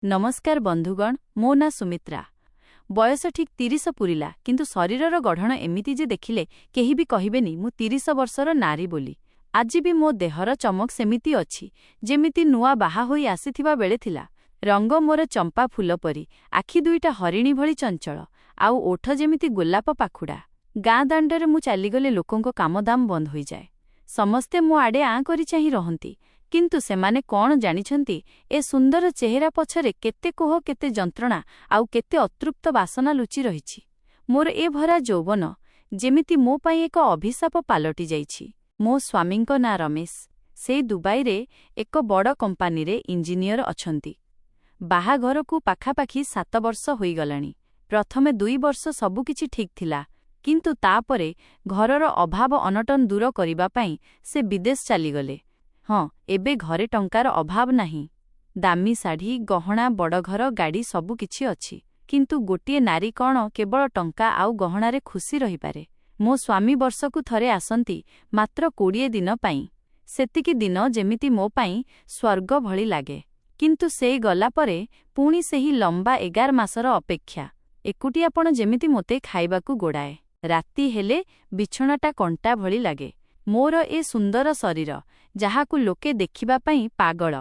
नमस्कार बंधुगण, मो ना सुमित्रा। बयस ठीक 30 पुरिला, किंतु शरीरर गढ़ण एमिति जे देखिले केही भी कहिबेनी मु 30 वर्षर नारी बोली। आज भी मो देहर चमक सेमिति अछि जेमिति नुआ बाहा होई आसीथिबा बेले थिला। रंग मोर चंपा फूल परी, आखि दुईटा हरिणी भली चंचल, आउ ओठ जेमिति गोलाप पाखुडा। गाँ दांडरे मु चालीगले लोकंको कामदाम बंद होई जाए। समस्ते मो आडे आँ करी चाहि रहंती, किंतु सेमाने कौन जानिछंती ए सुंदर चेहरा पछरे केते कोह, केते जंत्रणा आउ केते अतृप्त बासना लुचि रहिछि। मोर ए भरा यौवन जेमिति मो पाई एक अभिशाप पालटि जाइछि। मो स्वामींको ना रमेश। से दुबई रे एक बड़ कंपानी रे इंजीनियर अछंती। बाहाघरकू पाखापाखि 7 वर्ष होई गलानी। प्रथमे 2 वर्ष सबु किछि ठीक थिला, किंतु तापरे घरर अभाव अनटन दूर करिबा पई से विदेश चली गले। हाँ, एबे घरे टंकार अभाव नाही। दामी साड़ी, गहना, बड़ घर, गाड़ी सबु किछि अछि, किंतु गोटिए नारी कौन केवल टंका आउ गहणारे खुशी रही पारे। मो स्वामी वर्षकू थरे आसंती, मात्र 20 दिन पई। सेतिकी दिन जेमिति मो पई स्वर्ग भली लागे, किंतु से गला परे पुणी सेही लंबा 11 मासर अपेक्षा। एकुटियापण जेमिति मोते खाइबाकू गोड़ाए। राति हेले बिछणाटा कंटा भली लागे। मोर ए सुंदर शरीर जाहाकू लोके देखिबा पई पागल,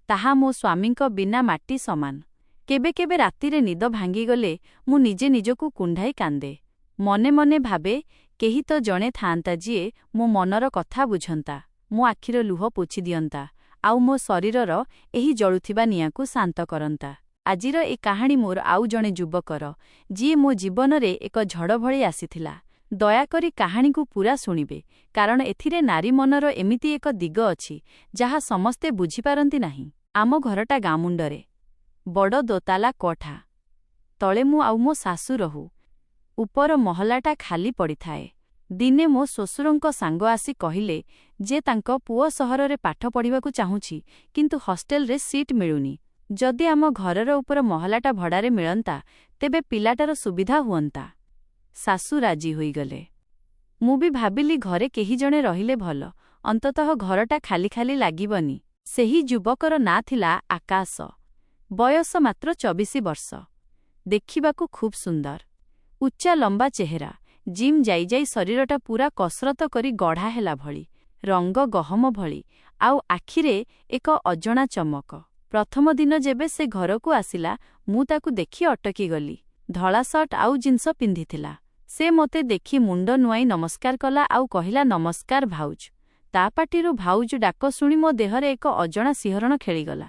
ताहा मो स्वामींको बिना माटी समान। केबे केबे रातिरे निद भांगी गले मु निजे निजकू कुंढाई कांदे। मने मने भाबे केही तो जणे थांता जिए मो मनर कथा बुझंता, मो आखिर लुह पोछि दियंता, आउ मो शरीरर एही जळुथिबा नियाकू शांत करंता। आजिर ए कहानी मोर आउ जणे युवकर, जिए मो जीवनरे एक झड़ भली आसीथिला। दयाकरी कहानी को पूरा शुणिबे, कारण एथिरे नारी मनर एमिति एक दिग अछि जहा समस्ते बुझिपारंती नाही। आम घरटा गाँ मुंडरे, बड़ दोताला कोठा। तले मु आउ मो सासू रहू। उपर महलाटा खाली पड़ी थाए। दिने मो श्वशुरंको सांग आसी कहिले जे तांको पुओ सहररे पाठ पढ़िबाकू चाहुछि, किंतु हॉस्टेल रे सीट मिलुनी। जदि आम घरर उपर महलाटा भड़ारे मिलंता तेबे पिलाटार सुविधा हुअंता। सासू राजी होई गले। मु भी भाबिली घरे केही जणे रहिले भल, अंततः घरटा खाली खाली लागिबनी। सेही युवकर ना थिला आकाश। बयस मात्र 24 वर्ष। देखिबाकू खूब सुंदर। उच्चा लंबा चेहरा, जिम जाई जाई शरीरटा पूरा कसरत करी गढ़ा हेला भली, रंग गहम भली, आउ आखिरे एक अजणा चमक। प्रथम दिन जेबे से घरकू आसिला मु ताकू देखि अटकी गली। धला सर्ट आउ जिन्स पिंधिथिला। से मोते देखि मुंड नुआई नमस्कार कला आउ कहिला, नमस्कार भाउज। ता पाटिरु भाउज डाक शुणी मो देहरे एक अजणा सिहरण खेलीगला।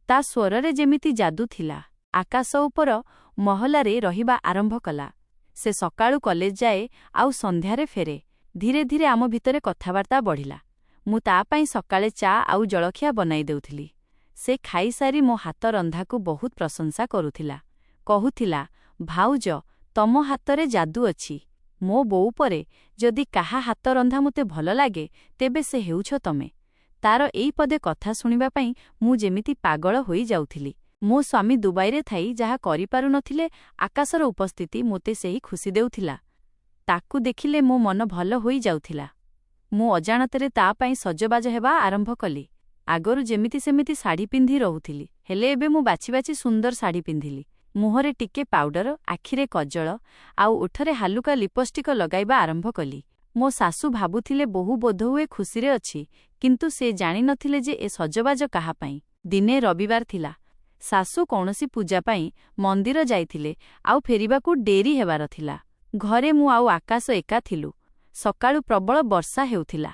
ता स्वररे जेमिति जादू थिला। आकाश उपर महलारे रहिबा आरंभ कला। से सकाळू कॉलेज जाए आउ संध्यारे फेरे। धीरे धीरे आम भितरे कथावार्ता बढ़िला। मु ता पई सकाळे चा आउ जळखिया बनाई देउथिली। से खाई सारी मो हाथ रंधाकू बहुत प्रशंसा करुथिला। कहुथिला, भाउज तम हातरे जादू अछि। मो बोउ परे जदि काहा हाथ रंधा मते भल लागे तेबे से हेउछ तमे। तार एई पदे कथा शुणिबा पई मु जेमिति पागल होई जाउथिली। मो स्वामी दुबईरे थाई जहा करि पारु नथिले, आकाशर उपस्थिति मोते सेही खुशी देउथिला। ताकू देखिले मो मन भल होई जाउथिला। मु अजाणतरे ता पई सजबाज हेबा आरंभ कली। आगरु जेमिति सेमिति साड़ी पिंधि रहुथिली, हेले एबे मु बाछि बाछि सुंदर साड़ी पिंधिली। मुहरे टिके पाउडर, आखिरे कजल आउ ओठरे हालुका लिपस्टिक लगाइबा आरंभ कली। मो सासू भाबुथिले बहु बोधहुए खुशीरे अछि, किंतु से जानि नथिले जे ए सजबाज काहा पई। दिने रविवार थिला। सासू कौनसी पूजा पई मंदिर जाइथिले आउ फेरिबाकू डेरी हेबार थिला। घरे मु आउ आकाश एका थिलु। सकाळू प्रबल वर्षा हेउथिला।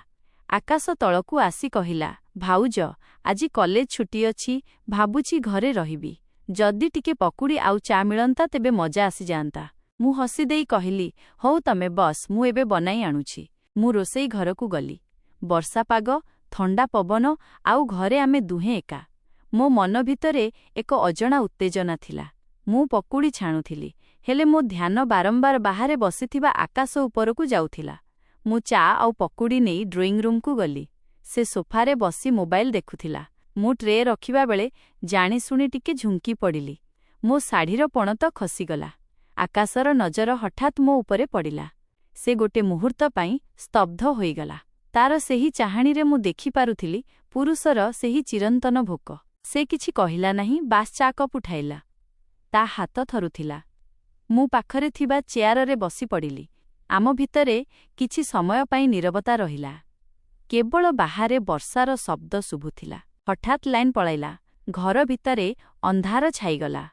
आकाश तळकू आसी कहिला, भाउज आजि कॉलेज छुट्टी अछि, भाबुछि घरे रहिबी। जदि टिके पकुड़ी आउ चा मिलंता तेबे मजा आसी जांता। मु हसी देई कहिली, हौ तमे बस, मु एबे बनाई आनुछि। मु रोसेई घरकू गली। वर्षा पाग, थंडा पवन आउ घरे आमे दुहे एका। मो मन भितरे एक अजणा उत्तेजना थिला। मु पकुड़ी छाणुथिली, हेले मो ध्यान बारंबार बाहारे बसिथिबा आकाश उपरकू जाउथिला। मु चा आउ पकुड़ी नेई ड्रॉइंग रूम कू गली। से सोफारे बसी मोबाइल देखुथिला। मु ट्रे रखिबा बेले जानी सुनी टिके झुंकी पड़िली। मो साड़ीर पणत खसीगला। आकाशर नजर हठात मो उपरे पड़िला। से गोटे मुहूर्त पई स्तब्ध होईगला। तार सेही चाहाणीरे मु देखि पारुथिली पुरुषर सेही चिरंतन भोक। ସେ କିଛି କହିଲା ନାହିଁ, ବାସ୍ ଚା କପ୍ ଉଠାଇଲା। ତା ହାତ ଥରୁଥିଲା। ମୁଁ ପାଖରେ ଥିବା ଚେୟାରରେ ବସି ପଡ଼ିଲି। ଆମ ଭିତରେ କିଛି ସମୟ ପାଇଁ ନୀରବତା ରହିଲା। କେବଳ ବାହାରେ ବର୍ଷାର ଶବ୍ଦ ଶୁଭୁଥିଲା। ହଠାତ୍ ଲାଇନ୍ ପଳାଇଲା। ଘର ଭିତରେ ଅନ୍ଧାର ଛାଇଗଲା।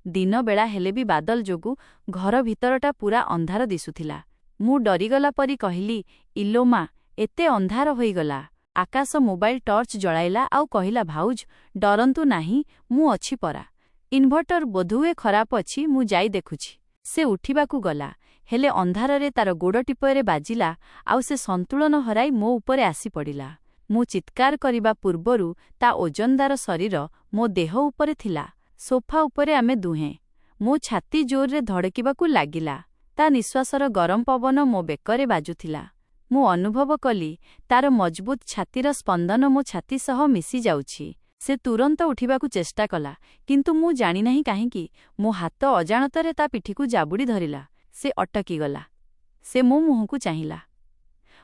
ଦିନବେଳା ହେଲେ ବି ବାଦଲ ଯୋଗୁଁ ଘର ଭିତରଟା ପୂରା ଅନ୍ଧାର ଦିଶୁଥିଲା। ମୁଁ ଡରିଗଲା ପରି କହିଲି, ଇଲୋ ମା, ଏତେ ଅନ୍ଧାର ହୋଇଗଲା। ଆକାଶ ମୋବାଇଲ ଟର୍ଚ୍ଚ ଜଳାଇଲା ଆଉ କହିଲା, ଭାଉଜ, ଡରନ୍ତୁ ନାହିଁ, ମୁଁ ଅଛି ପରା। ଇନଭର୍ଟର ବୋଧହୁଏ ଖରାପ ଅଛି, ମୁଁ ଯାଇ ଦେଖୁଛି। ସେ ଉଠିବାକୁ ଗଲା, ହେଲେ ଅନ୍ଧାରରେ ତାର ଗୋଡ଼ ଟିପରେ ବାଜିଲା ଆଉ ସେ ସନ୍ତୁଳନ ହରାଇ ମୋ ଉପରେ ଆସିପଡ଼ିଲା। ମୁଁ ଚିତ୍କାର କରିବା ପୂର୍ବରୁ ତା ଓଜନଦାର ଶରୀର ମୋ ଦେହ ଉପରେ ଥିଲା। ସୋଫା ଉପରେ ଆମେ ଦୁହେଁ। ମୋ ଛାତି ଜୋରରେ ଧଡ଼କିବାକୁ ଲାଗିଲା। ତା ନିଶ୍ୱାସର ଗରମ ପବନ ମୋ ବେକରେ ବାଜୁଥିଲା। ମୁଁ ଅନୁଭବ କଲି ତାର ମଜବୁତ ଛାତିର ସ୍ପନ୍ଦନ ମୋ ଛାତି ସହ ମିଶି ଯାଉଛି। ସେ ତୁରନ୍ତ ଉଠିବାକୁ ଚେଷ୍ଟା କଲା, କିନ୍ତୁ ମୁଁ ଜାଣିନାହିଁ କାହିଁକି ମୋ ହାତ ଅଜାଣତରେ ତା ପିଠିକୁ ଜାବୁଡ଼ି ଧରିଲା। ସେ ଅଟକିଗଲା। ସେ ମୋ ମୁହଁକୁ ଚାହିଁଲା।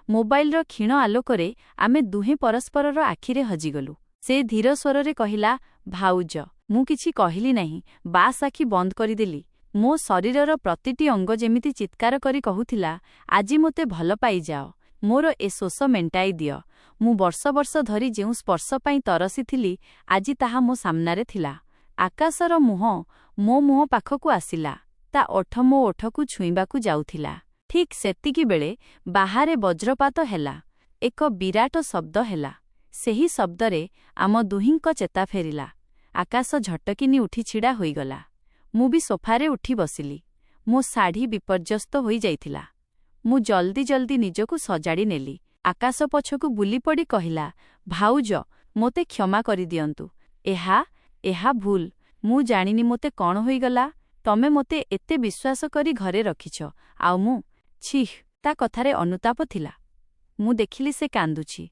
ମୋବାଇଲର କ୍ଷୀଣ ଆଲୋକରେ ଆମେ ଦୁହେଁ ପରସ୍ପରର ଆଖିରେ ହଜିଗଲୁ। ସେ ଧୀର ସ୍ୱରରେ କହିଲା, ଭାଉଜ। ମୁଁ କିଛି କହିଲି ନାହିଁ, ବାସ୍ ଆଖି ବନ୍ଦ କରିଦେଲି। ମୋ ଶରୀରର ପ୍ରତିଟି ଅଙ୍ଗ ଯେମିତି ଚିତ୍କାର କରି କହୁଥିଲା, ଆଜି ମୋତେ ଭଲ ପାଇଯାଅ, ମୋର ଏ ଶୋଷ ମେଣ୍ଟାଇ ଦିଅ। ମୁଁ ବର୍ଷ ବର୍ଷ ଧରି ଯେଉଁ ସ୍ପର୍ଶ ପାଇଁ ତରସିଥିଲି, ଆଜି ତାହା ମୋ ସାମ୍ନାରେ ଥିଲା। ଆକାଶର ମୁହଁ ମୋ ମୁହଁ ପାଖକୁ ଆସିଲା। ତା ଓଠ ମୋ ଓଠକୁ ଛୁଇଁବାକୁ ଯାଉଥିଲା। ଠିକ୍ ସେତିକିବେଳେ ବାହାରେ ବଜ୍ରପାତ ହେଲା। ଏକ ବିରାଟ ଶବ୍ଦ ହେଲା। ସେହି ଶବ୍ଦରେ ଆମ ଦୁହିଁଙ୍କ ଚେତା ଫେରିଲା। ଆକାଶ ଝଟକିନି ଉଠି ଛିଡ଼ା ହୋଇଗଲା। ମୁଁ ବି ସୋଫାରେ ଉଠି ବସିଲି। ମୋ ଶାଢ଼ୀ ବିପର୍ଯ୍ୟସ୍ତ ହୋଇଯାଇଥିଲା। ମୁଁ ଜଲ୍ଦି ଜଲ୍ଦି ନିଜକୁ ସଜାଡ଼ି ନେଲି। ଆକାଶ ପଛକୁ ବୁଲିପଡ଼ି କହିଲା, ଭାଉଜ, ମୋତେ କ୍ଷମା କରିଦିଅନ୍ତୁ। ଏହା ଭୁଲ। ମୁଁ ଜାଣିନି ମୋତେ କ'ଣ ହୋଇଗଲା। ତମେ ମୋତେ ଏତେ ବିଶ୍ୱାସ କରି ଘରେ ରଖିଛ, ଆଉ ମୁଁ ଛିଃ। ତା କଥାରେ ଅନୁତାପ ଥିଲା। ମୁଁ ଦେଖିଲି ସେ କାନ୍ଦୁଛି।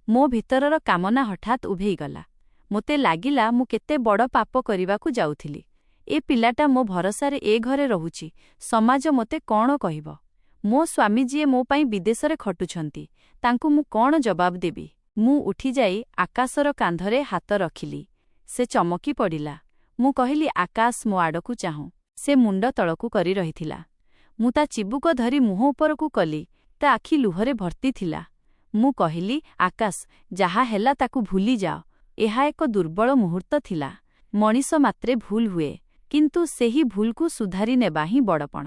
ମୋ ଭିତରର କାମନା ହଠାତ୍ ଉଭେଇଗଲା। ମୋତେ ଲାଗିଲା ମୁଁ କେତେ ବଡ଼ ପାପ କରିବାକୁ ଯାଉଥିଲି। ଏ ପିଲାଟା ମୋ ଭରସାରେ ଏ ଘରେ ରହୁଛି। ସମାଜ ମୋତେ କ'ଣ କହିବ? ମୋ ସ୍ୱାମୀ ଯିଏ ମୋ ପାଇଁ ବିଦେଶରେ ଖଟୁଛନ୍ତି, ତାଙ୍କୁ ମୁଁ କ'ଣ ଜବାବ ଦେବି? ମୁଁ ଉଠିଯାଇ ଆକାଶର କାନ୍ଧରେ ହାତ ରଖିଲି। ସେ ଚମକି ପଡ଼ିଲା। ମୁଁ କହିଲି, ଆକାଶ, ମୋ ଆଡ଼କୁ ଚାହୁଁ। ସେ ମୁଣ୍ଡ ତଳକୁ କରି ରହିଥିଲା। ମୁଁ ତା ଚିବୁକ ଧରି ମୁହଁ ଉପରକୁ କଲି। ତା ଆଖି ଲୁହରେ ଭର୍ତ୍ତି ଥିଲା। ମୁଁ କହିଲି, ଆକାଶ, ଯାହା ହେଲା ତାକୁ ଭୁଲିଯାଅ। ଏହା ଏକ ଦୁର୍ବଳ ମୁହୂର୍ତ୍ତ ଥିଲା। ମଣିଷ ମାତ୍ରେ ଭୁଲ ହୁଏ, କିନ୍ତୁ ସେହି ଭୁଲକୁ ସୁଧାରି ନେବା ହିଁ ବଡ଼ପଣ।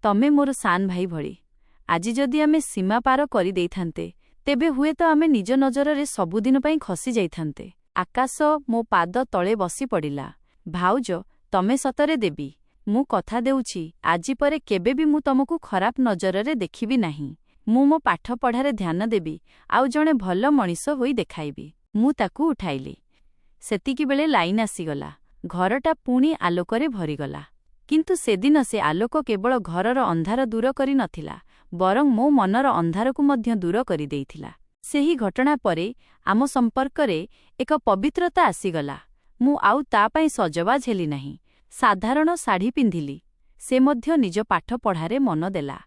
ତମେ ମୋର ସାନ ଭାଇ ଭଳି। ଆଜି ଯଦି ଆମେ ସୀମା ପାର କରିଦେଇଥାନ୍ତେ, ତେବେ ହୁଏତ ଆମେ ନିଜ ନଜରରେ ସବୁଦିନ ପାଇଁ ଖସି ଯାଇଥାନ୍ତେ। ଆକାଶ ମୋ ପାଦ ତଳେ ବସି ପଡ଼ିଲା। ଭାଉଜ, ତମେ ସତରେ ଦେବୀ। ମୁଁ କଥା ଦେଉଛି, ଆଜି ପରେ କେବେ ବି ମୁଁ ତମକୁ ଖରାପ ନଜରରେ ଦେଖିବି ନାହିଁ। ମୁଁ ମୋ ପାଠପଢ଼ାରେ ଧ୍ୟାନ ଦେବି, ଆଉ ଜଣେ ଭଲ ମଣିଷ ହୋଇ ଦେଖାଇବି। ମୁଁ ତାକୁ ଉଠାଇଲି। ସେତିକିବେଳେ ଲାଇନ୍ ଆସିଗଲା। ଘରଟା ପୁଣି ଆଲୋକରେ ଭରିଗଲା। କିନ୍ତୁ ସେଦିନ ସେ ଆଲୋକ କେବଳ ଘରର ଅନ୍ଧାର ଦୂର କରି ନଥିଲା, ବରଂ ମୋ ମନର ଅନ୍ଧାରକୁ ମଧ୍ୟ ଦୂର କରିଦେଇଥିଲା। ସେହି ଘଟଣା ପରେ ଆମ ସମ୍ପର୍କରେ ଏକ ପବିତ୍ରତା ଆସିଗଲା। ମୁଁ ଆଉ ତା ପାଇଁ ସଜବାଜ ହେଲି ନାହିଁ। ସାଧାରଣ ଶାଢ଼ୀ ପିନ୍ଧିଲି। ସେ ମଧ୍ୟ ନିଜ ପାଠପଢ଼ାରେ ମନ ଦେଲା।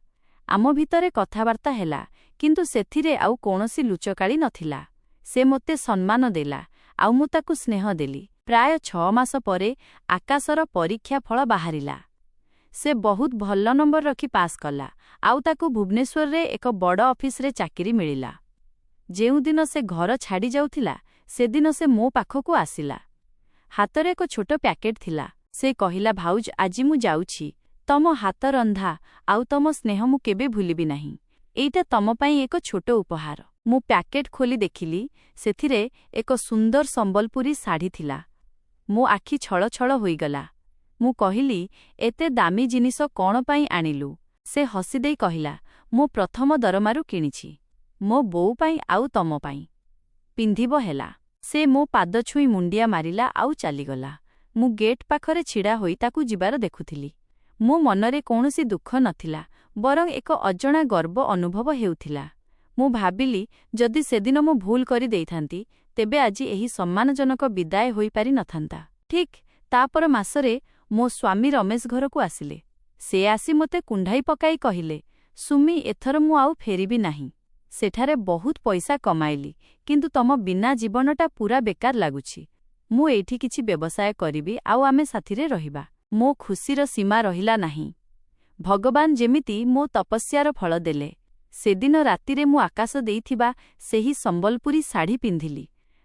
ଆମ ଭିତରେ କଥାବାର୍ତ୍ତା ହେଲା, କିନ୍ତୁ ସେଥିରେ ଆଉ କୌଣସି ଲୁଚକାଳି ନଥିଲା। ସେ ମୋତେ ସମ୍ମାନ ଦେଲା, ଆଉ ମୁଁ ତାକୁ ସ୍ନେହ ଦେଲି। ପ୍ରାୟ 6 ମାସ ପରେ ଆକାଶର ପରୀକ୍ଷା ଫଳ ବାହାରିଲା। ସେ ବହୁତ ଭଲ ନମ୍ବର ରଖି ପାସ୍ କଲା, ଆଉ ତାକୁ ଭୁବନେଶ୍ୱରରେ ଏକ ବଡ଼ ଅଫିସରେ ଚାକିରି ମିଳିଲା। ଯେଉଁଦିନ ସେ ଘର ଛାଡ଼ି ଯାଉଥିଲା, ସେଦିନ ସେ ମୋ ପାଖକୁ ଆସିଲା। ହାତରେ ଏକ ଛୋଟ ପ୍ୟାକେଟ୍ ଥିଲା। ସେ କହିଲା, ଭାଉଜ, ଆଜି ମୁଁ ଯାଉଛି। ତମ ହାତ ରନ୍ଧା ଆଉ ତମ ସ୍ନେହ ମୁଁ କେବେ ଭୁଲିବି ନାହିଁ। ଏଇଟା ତମ ପାଇଁ ଏକ ଛୋଟ ଉପହାର। ମୁଁ ପ୍ୟାକେଟ୍ ଖୋଲି ଦେଖିଲି, ସେଥିରେ ଏକ ସୁନ୍ଦର ସମ୍ବଲପୁରୀ ଶାଢ଼ୀ ଥିଲା। ମୋ ଆଖି ଛଳଛଳ ହୋଇଗଲା। ମୁଁ କହିଲି, ଏତେ ଦାମୀ ଜିନିଷ କ'ଣ ପାଇଁ ଆଣିଲୁ? ସେ ହସିଦେଇ କହିଲା, ମୋ ପ୍ରଥମ ଦରମାରୁ କିଣିଛି। ମୋ ବୋଉ ପାଇଁ ଆଉ ତମ ପାଇଁ। ପିନ୍ଧିବ ହେଲା। ସେ ମୋ ପାଦ ଛୁଇଁ ମୁଣ୍ଡିଆ ମାରିଲା ଆଉ ଚାଲିଗଲା। ମୁଁ ଗେଟ୍ ପାଖରେ ଛିଡ଼ା ହୋଇ ତାକୁ ଯିବାର ଦେଖୁଥିଲି। ମୋ ମନରେ କୌଣସି ଦୁଃଖ ନଥିଲା, ବରଂ ଏକ ଅଜଣା ଗର୍ବ ଅନୁଭବ ହେଉଥିଲା। ମୁଁ ଭାବିଲି, ଯଦି ସେଦିନ ମୁଁ ଭୁଲ କରିଦେଇଥାନ୍ତି, ତେବେ ଆଜି ଏହି ସମ୍ମାନଜନକ ବିଦାୟ ହୋଇପାରି ନଥାନ୍ତା। ଠିକ୍ ତାପର ମାସରେ ମୋ ସ୍ୱାମୀ ରମେଶ ଘରକୁ ଆସିଲେ। ସେ ଆସି ମୋତେ କୁଣ୍ଢାଇ ପକାଇ କହିଲେ, ସୁମି, ଏଥର ମୁଁ ଆଉ ଫେରିବି ନାହିଁ। ସେଠାରେ ବହୁତ ପଇସା କମାଇଲି, କିନ୍ତୁ ତମ ବିନା ଜୀବନଟା ପୂରା ବେକାର ଲାଗୁଛି। ମୁଁ ଏଇଠି କିଛି ବ୍ୟବସାୟ କରିବି ଆଉ ଆମେ ସାଥିରେ ରହିବା। ମୋ ଖୁସିର ସୀମା ରହିଲା ନାହିଁ। ଭଗବାନ ଯେମିତି ମୋ ତପସ୍ୟାର ଫଳ ଦେଲେ। ସେଦିନ ରାତିରେ ମୁଁ ଆକାଶ ଦେଇଥିବା ସେହି ସମ୍ବଲପୁରୀ ଶାଢ଼ୀ ପିନ୍ଧିଲି।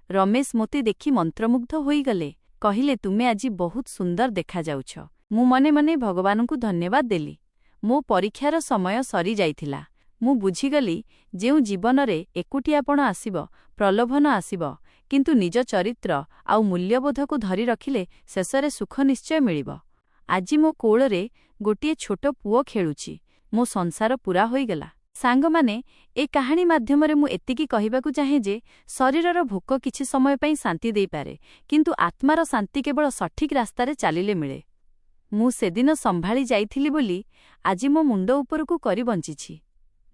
ରମେଶ ମୋତେ ଦେଖି ମନ୍ତ୍ରମୁଗ୍ଧ ହୋଇଗଲେ। କହିଲେ, ତୁମେ ଆଜି ବହୁତ ସୁନ୍ଦର ଦେଖାଯାଉଛ। ମୁଁ ମନେ ମନେ ଭଗବାନଙ୍କୁ ଧନ୍ୟବାଦ ଦେଲି। ମୋ ପରୀକ୍ଷାର ସମୟ ସରିଯାଇଥିଲା। ମୁଁ ବୁଝିଗଲି, ଯେଉଁ ଜୀବନରେ ଏକୁଟିଆପଣ ଆସିବ, ପ୍ରଲୋଭନ ଆସିବ, କିନ୍ତୁ ନିଜ ଚରିତ୍ର ଆଉ ମୂଲ୍ୟବୋଧକୁ ଧରି ରଖିଲେ ଶେଷରେ ସୁଖ ନିଶ୍ଚୟ ମିଳିବ। ଆଜି ମୋ କୋଳରେ ଗୋଟିଏ ଛୋଟ ପୁଅ ଖେଳୁଛି। ମୋ ସଂସାର ପୂରା ହୋଇଗଲା। ସାଙ୍ଗମାନେ, ଏ କାହାଣୀ ମାଧ୍ୟମରେ ମୁଁ ଏତିକି କହିବାକୁ ଚାହେଁ ଯେ ଶରୀରର ଭୋକ କିଛି ସମୟ ପାଇଁ ଶାନ୍ତି ଦେଇପାରେ, କିନ୍ତୁ ଆତ୍ମାର ଶାନ୍ତି କେବଳ ସଠିକ୍ ରାସ୍ତାରେ ଚାଲିଲେ ମିଳେ। ମୁଁ ସେଦିନ ସମ୍ଭାଳି ଯାଇଥିଲି ବୋଲି ଆଜି ମୋ ମୁଣ୍ଡ ଉପରକୁ କରି ବଞ୍ଚିଛି।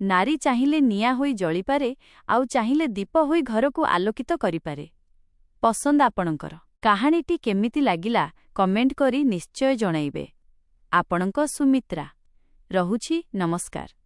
ନାରୀ ଚାହିଁଲେ ନିଆଁ ହୋଇ ଜଳିପାରେ, ଆଉ ଚାହିଁଲେ ଦୀପ ହୋଇ ଘରକୁ ଆଲୋକିତ କରିପାରେ। ପସନ୍ଦ ଆପଣଙ୍କର। କାହାଣୀଟି କେମିତି ଲାଗିଲା କମେଣ୍ଟ କରି ନିଶ୍ଚୟ ଜଣାଇବେ। ଆପଣଙ୍କ ସୁମିତ୍ରା। ରହୁଛି, ନମସ୍କାର।